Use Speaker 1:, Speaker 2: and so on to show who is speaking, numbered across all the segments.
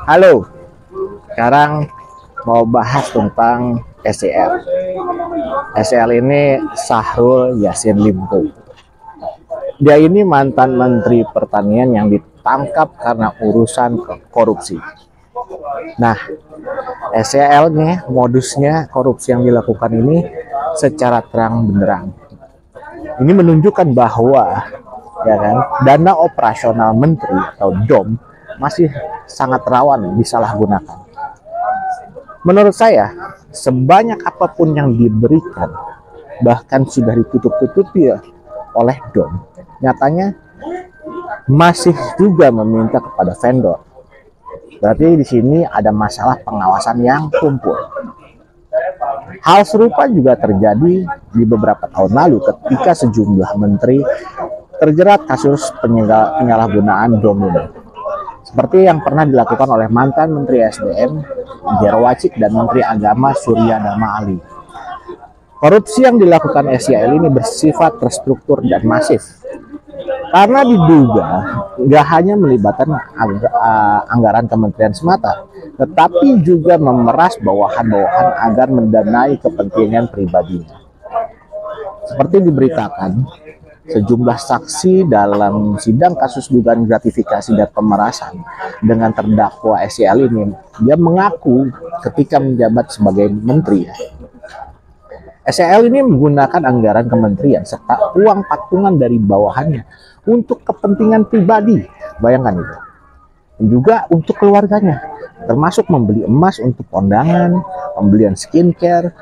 Speaker 1: Halo, sekarang mau bahas tentang SEL. SEL ini Syahrul Yassin Limpo. Dia ini mantan Menteri Pertanian yang ditangkap karena urusan korupsi. Nah, SEL nih modusnya korupsi yang dilakukan ini secara terang benderang. Ini menunjukkan bahwa ya kan, dana operasional menteri atau DOM masih sangat rawan disalahgunakan. Menurut saya, sebanyak apapun yang diberikan, bahkan sudah ditutup-tutupi oleh DOM, nyatanya masih juga meminta kepada vendor. Berarti di sini ada masalah pengawasan yang tumpul. Hal serupa juga terjadi di beberapa tahun lalu ketika sejumlah menteri terjerat kasus penyalahgunaan DOM ini. Seperti yang pernah dilakukan oleh mantan Menteri SDM Jerwacik dan Menteri Agama Surya Dharma Ali. Korupsi yang dilakukan SEL ini bersifat terstruktur dan masif. Karena diduga nggak hanya melibatkan anggaran kementerian semata, tetapi juga memeras bawahan-bawahan agar mendanai kepentingan pribadinya. Seperti diberitakan, sejumlah saksi dalam sidang kasus dugaan gratifikasi dan pemerasan dengan terdakwa SEL ini, dia mengaku ketika menjabat sebagai menteri, SEL ini menggunakan anggaran kementerian serta uang patungan dari bawahannya untuk kepentingan pribadi. Bayangkan itu. Dan juga untuk keluarganya, termasuk membeli emas untuk kondangan, pembelian skincare,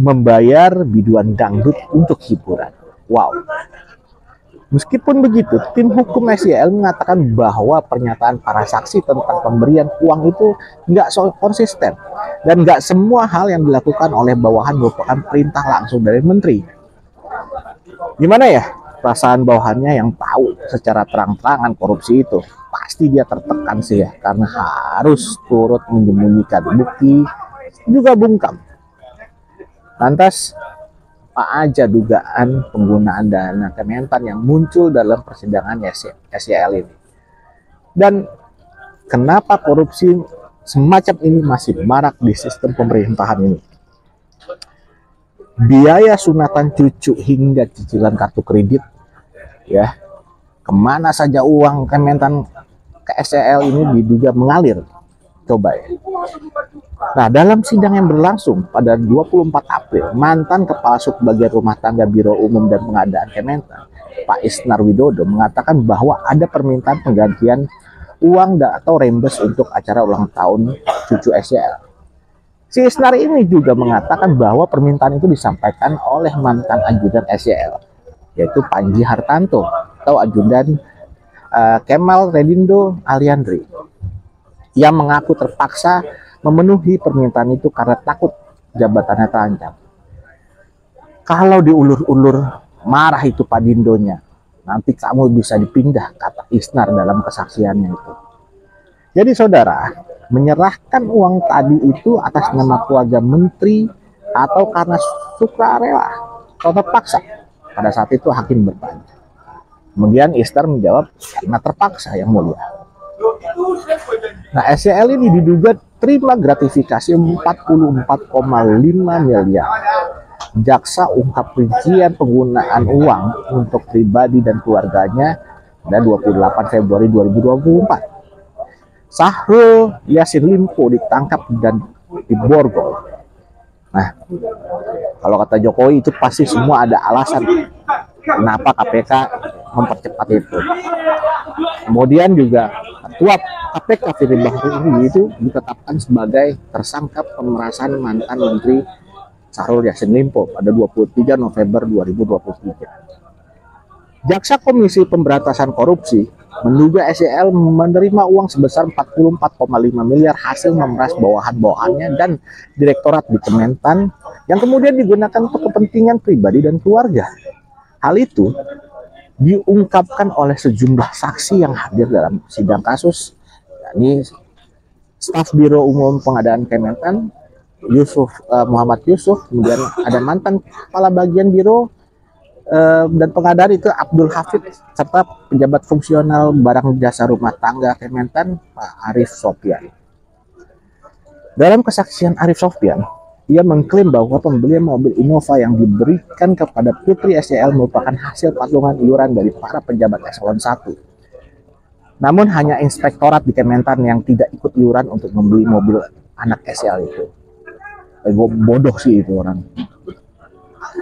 Speaker 1: membayar biduan dangdut untuk hiburan. Wow. Meskipun begitu, tim hukum SEL mengatakan bahwa pernyataan para saksi tentang pemberian uang itu nggak konsisten dan nggak semua hal yang dilakukan oleh bawahan merupakan perintah langsung dari menteri. Gimana ya perasaan bawahannya yang tahu secara terang-terangan korupsi itu? Pasti dia tertekan sih ya, karena harus turut menyembunyikan bukti juga bungkam. Lantas apa aja dugaan penggunaan dana Kementan yang muncul dalam persidangan SEL ini? Dan kenapa korupsi semacam ini masih marak di sistem pemerintahan ini? Biaya sunatan cucu hingga cicilan kartu kredit, ya, kemana saja uang Kementan ke SEL ini diduga mengalir? Coba ya. Nah, dalam sidang yang berlangsung pada 24 April, mantan Kepala Subbagian Rumah Tangga Biro Umum dan Pengadaan Kementan, Pak Isnar Widodo, mengatakan bahwa ada permintaan penggantian uang atau rembes untuk acara ulang tahun cucu SEL. Si Isnar ini juga mengatakan bahwa permintaan itu disampaikan oleh mantan ajudan SEL, yaitu Panji Hartanto atau ajudan Kemal Redindo Aliandri, yang mengaku terpaksa memenuhi permintaan itu karena takut jabatannya terancam. Kalau diulur-ulur marah itu Pak Dindonya, nanti kamu bisa dipindah, kata Isnar dalam kesaksiannya itu. Jadi saudara, menyerahkan uang tadi itu atas nama keluarga menteri atau karena sukarela atau terpaksa? Pada saat itu hakim bertanya. Kemudian Isnar menjawab, karena terpaksa yang mulia. Nah, SEL ini diduga terima gratifikasi 44,5 miliar. Jaksa ungkap rincian penggunaan uang untuk pribadi dan keluarganya pada 28 Februari 2024. Syahrul Yassin Limpo ditangkap dan diborgol. Nah, kalau kata Jokowi itu pasti semua ada alasan kenapa KPK mempercepat itu. Kemudian juga Ketua KPK Firly Bahuri itu ditetapkan sebagai tersangka pemerasan mantan Menteri Syahrul Yassin Limpo pada 23 November 2023. Jaksa Komisi Pemberantasan Korupsi menduga SEL menerima uang sebesar 44,5 miliar hasil memeras bawahan-bawahannya dan direktorat di Kementan yang kemudian digunakan untuk kepentingan pribadi dan keluarga. Hal itu diungkapkan oleh sejumlah saksi yang hadir dalam sidang kasus, yakni staf Biro Umum Pengadaan Kementan, Muhammad Yusuf, kemudian ada mantan Kepala Bagian Biro dan pengadaan itu Abdul Hafid serta pejabat fungsional barang jasa rumah tangga Kementan Pak Arif Sofyan. Dalam kesaksian Arif Sofyan, ia mengklaim bahwa pembelian mobil Innova yang diberikan kepada Putri SCL merupakan hasil patungan iuran dari para pejabat eselon 1. Namun hanya inspektorat di Kementan yang tidak ikut iuran untuk membeli mobil anak SCL itu. Bodoh sih itu orang.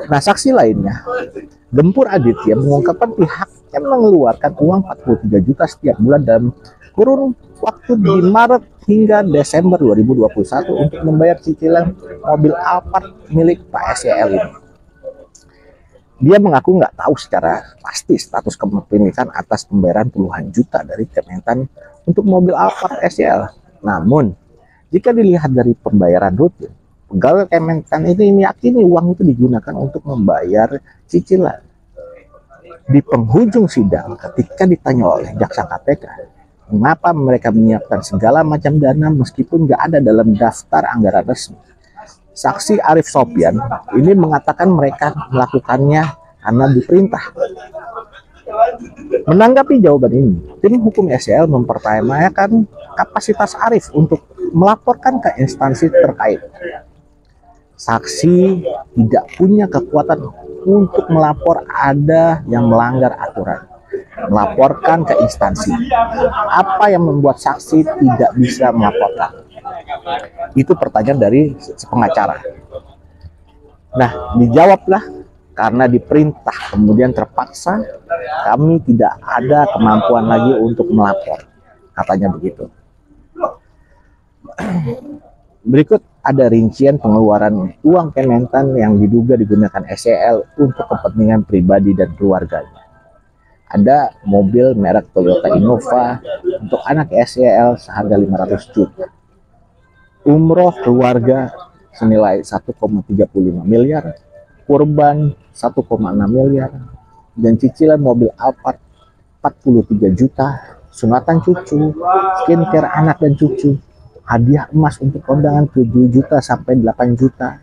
Speaker 1: Nah, saksi lainnya, Gempur Aditya mengungkapkan pihaknya mengeluarkan uang 43 juta setiap bulan dalam kurun waktu di Maret hingga Desember 2021 untuk membayar cicilan mobil Alphard milik Pak SCL ini. Dia mengaku nggak tahu secara pasti status kepemilikan atas pembayaran puluhan juta dari Kementan untuk mobil Alphard SCL. Namun, jika dilihat dari pembayaran rutin, pegawai Kementan ini meyakini uang itu digunakan untuk membayar cicilan. Di penghujung sidang, ketika ditanya oleh jaksa KPK, mengapa mereka menyiapkan segala macam dana meskipun nggak ada dalam daftar anggaran resmi, saksi Arif Sofyan ini mengatakan mereka melakukannya karena diperintah. Menanggapi jawaban ini, tim hukum SCL mempertanyakan kapasitas Arif untuk melaporkan ke instansi terkait. Saksi tidak punya kekuatan untuk melapor ada yang melanggar aturan, melaporkan ke instansi. Apa yang membuat saksi tidak bisa melaporkan? Itu pertanyaan dari pengacara. Nah, dijawablah karena diperintah, kemudian terpaksa, kami tidak ada kemampuan lagi untuk melapor, katanya begitu. Berikut ada rincian pengeluaran uang Kementan yang diduga digunakan SCL untuk kepentingan pribadi dan keluarganya. Ada mobil merek Toyota Innova untuk anak SCL seharga 500 juta. Umroh keluarga senilai 1,35 miliar, kurban 1,6 miliar, dan cicilan mobil Alphard 43 juta, sunatan cucu, skincare anak dan cucu, hadiah emas untuk kondangan 7 juta sampai 8 juta.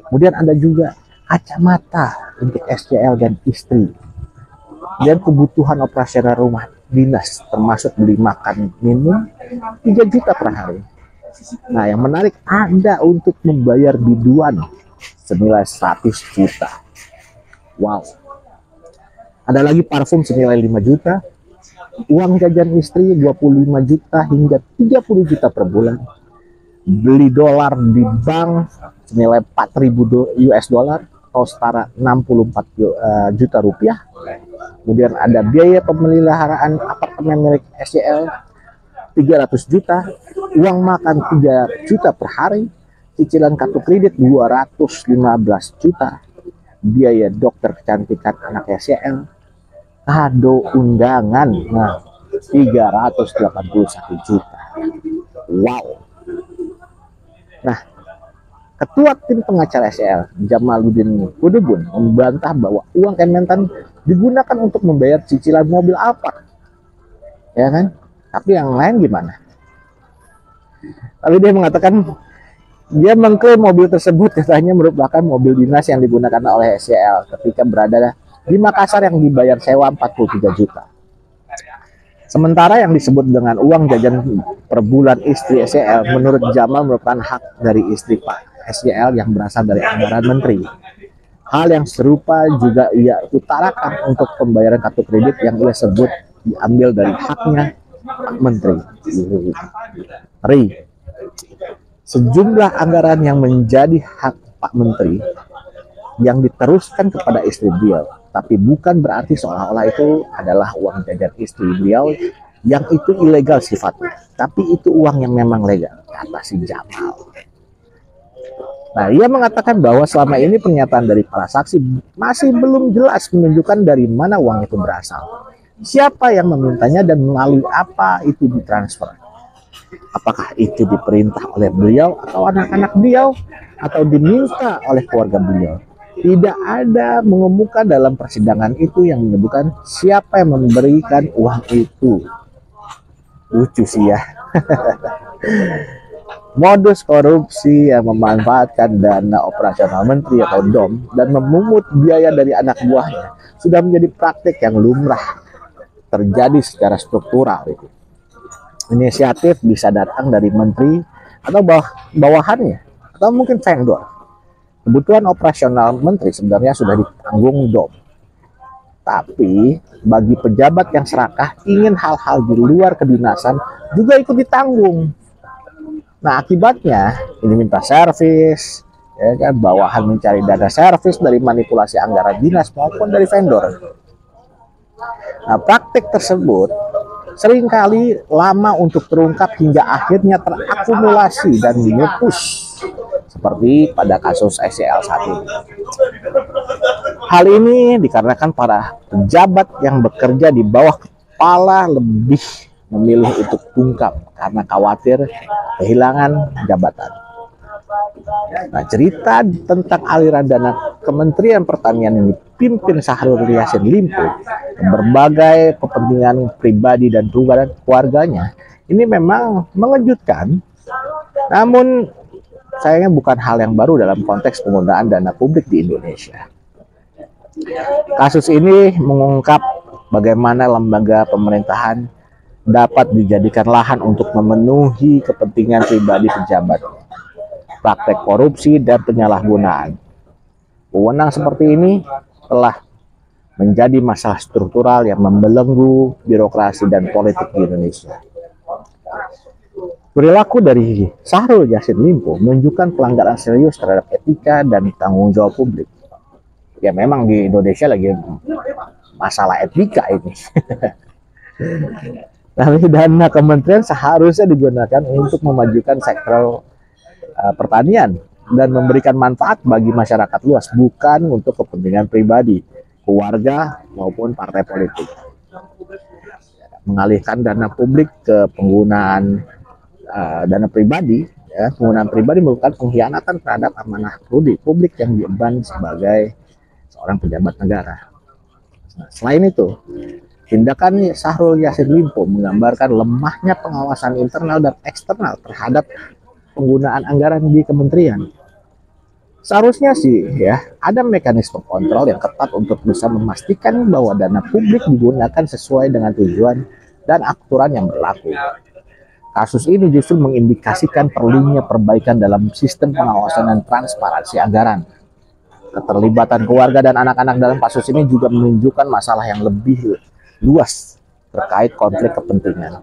Speaker 1: Kemudian ada juga kacamata untuk SCL dan istri. Dan kebutuhan operasional rumah dinas termasuk beli makan minum 3 juta per hari. Nah, yang menarik ada untuk membayar biduan senilai 100 juta. Wow. Ada lagi parfum senilai 5 juta. Uang jajan istri 25 juta hingga 30 juta per bulan. Beli dolar di bank senilai 4.000 US dollar atau setara 64 juta rupiah. Kemudian ada biaya pemeliharaan apartemen milik SCL 300 juta, uang makan 3 juta per hari, cicilan kartu kredit 215 juta, biaya dokter kecantikan anak SCL, kado undangan, nah 381 juta. Wow. Nah, Ketua Tim Pengacara SCL, Jamaluddin Kudubun, membantah bahwa uang Kementan digunakan untuk membayar cicilan mobil Alphard. Ya kan? Tapi yang lain gimana? Lalu dia mengatakan, dia mengklaim mobil tersebut katanya merupakan mobil dinas yang digunakan oleh SCL ketika berada di Makassar yang dibayar sewa 43 juta. Sementara yang disebut dengan uang jajan per bulan istri SCL menurut Jamal merupakan hak dari istri Pak SCL yang berasal dari anggaran menteri. Hal yang serupa juga ia utarakan untuk pembayaran kartu kredit yang ia sebut diambil dari haknya Pak Menteri. Sejumlah anggaran yang menjadi hak Pak Menteri yang diteruskan kepada istri beliau, tapi bukan berarti seolah-olah itu adalah uang jajan istri beliau yang itu ilegal sifatnya, tapi itu uang yang memang legal, kata si Jamal. Nah, ia mengatakan bahwa selama ini pernyataan dari para saksi masih belum jelas menunjukkan dari mana uang itu berasal, siapa yang memintanya dan melalui apa itu ditransfer. Apakah itu diperintah oleh beliau atau anak-anak beliau atau diminta oleh keluarga beliau. Tidak ada mengemuka dalam persidangan itu yang menyebutkan siapa yang memberikan uang itu. Lucu sih ya. Modus korupsi yang memanfaatkan dana operasional menteri atau DOM dan memungut biaya dari anak buahnya sudah menjadi praktik yang lumrah terjadi secara struktural. Inisiatif bisa datang dari menteri atau bawahannya atau mungkin vendor. Kebutuhan operasional menteri sebenarnya sudah ditanggung DOM. Tapi bagi pejabat yang serakah ingin hal-hal di luar kedinasan juga ikut ditanggung. Nah, akibatnya ini minta servis, ya kan, bawahan mencari dana servis dari manipulasi anggaran dinas maupun dari vendor. Nah, praktik tersebut seringkali lama untuk terungkap hingga akhirnya terakumulasi dan mengepus seperti pada kasus SEL saat ini. Hal ini dikarenakan para pejabat yang bekerja di bawah kepala lebih memilih untuk bungkam karena khawatir kehilangan jabatan. Nah, cerita tentang aliran dana Kementerian Pertanian yang dipimpin Syahrul Yassin Limpo, berbagai kepentingan pribadi dan keluarganya, ini memang mengejutkan. Namun sayangnya bukan hal yang baru dalam konteks penggunaan dana publik di Indonesia. Kasus ini mengungkap bagaimana lembaga pemerintahan dapat dijadikan lahan untuk memenuhi kepentingan pribadi pejabat, praktek korupsi dan penyalahgunaan. Wewenang seperti ini telah menjadi masalah struktural yang membelenggu birokrasi dan politik di Indonesia. Perilaku dari Syahrul Yassin Limpo menunjukkan pelanggaran serius terhadap etika dan tanggung jawab publik. Ya memang di Indonesia lagi masalah etika ini. Tapi dana kementerian seharusnya digunakan untuk memajukan sektor pertanian dan memberikan manfaat bagi masyarakat luas, bukan untuk kepentingan pribadi, keluarga maupun partai politik. Mengalihkan dana publik ke penggunaan dana pribadi, ya, penggunaan pribadi merupakan pengkhianatan terhadap amanah publik yang diemban sebagai seorang pejabat negara. Nah, selain itu, tindakan Syahrul Yassin Limpo menggambarkan lemahnya pengawasan internal dan eksternal terhadap penggunaan anggaran di kementerian. Seharusnya sih ya ada mekanisme kontrol yang ketat untuk bisa memastikan bahwa dana publik digunakan sesuai dengan tujuan dan aturan yang berlaku. Kasus ini justru mengindikasikan perlunya perbaikan dalam sistem pengawasan dan transparansi anggaran. Keterlibatan keluarga dan anak-anak dalam kasus ini juga menunjukkan masalah yang lebih luas terkait konflik kepentingan.